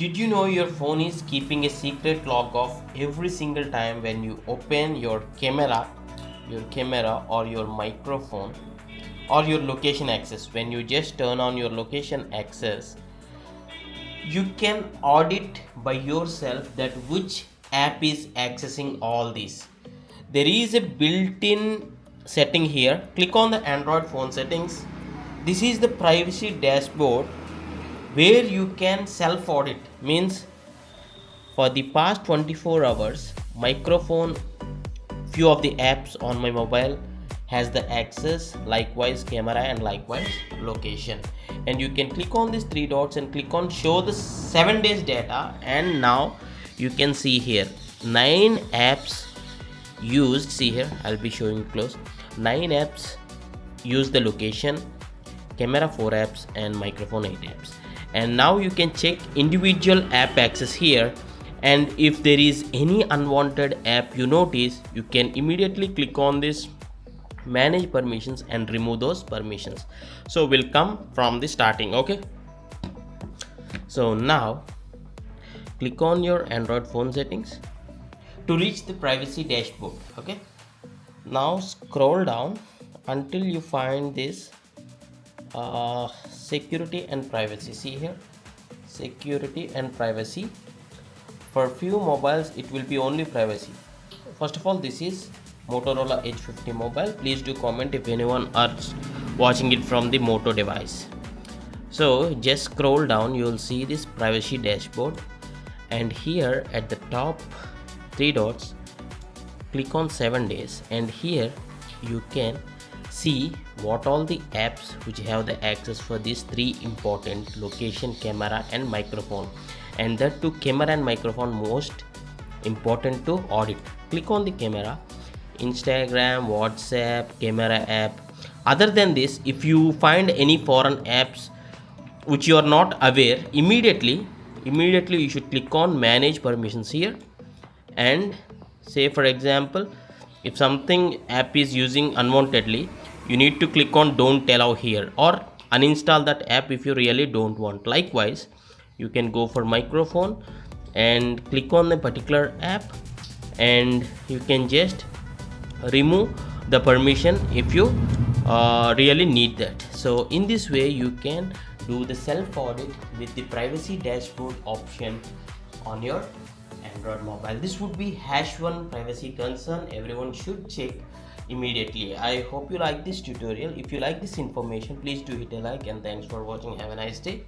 Did you know your phone is keeping a secret log of every single time when you open your camera or your microphone or your location access? When you just turn on your location access, you can audit by yourself that which app is accessing all these. There is a built-in setting here. Click on the Android phone settings. This is the privacy dashboard where you can self audit. Means for the past 24 hours microphone, few of the apps on my mobile has the access, likewise camera and likewise location. And you can click on these three dots and click on show the 7 days data, and now you can see here 9 apps used. See here, I'll be showing close. 9 apps use the location, camera 4 apps, and microphone 8 apps. And now you can check individual app access here, and if there is any unwanted app you notice, you can immediately click on this manage permissions and remove those permissions. So we'll come from the starting. Okay, so now click on your Android phone settings to reach the privacy dashboard. Okay, now scroll down until you find this security and privacy. See here, security and privacy. For few mobiles it will be only privacy. First of all, this is Motorola H50 mobile. Please do comment if anyone are watching it from the Moto device. So just scroll down, you will see this privacy dashboard, and here at the top 3 dots click on 7 days, and here you can see what all the apps which have the access for these 3 important: location, camera and microphone. And that too, camera and microphone most important to audit. Click on the camera, Instagram, WhatsApp, camera app. Other than this, if you find any foreign apps which you are not aware, immediately you should click on manage permissions here, and say for example, if something app is using unwantedly, you need to click on don't allow here, or uninstall that app if you really don't want. Likewise, you can go for microphone and click on the particular app, and you can just remove the permission if you really need that. So in this way you can do the self audit with the privacy dashboard option on your Android mobile. This would be #1 privacy concern everyone should check immediately. I hope you like this tutorial. If you like this information, please do hit a like, and thanks for watching. Have a nice day.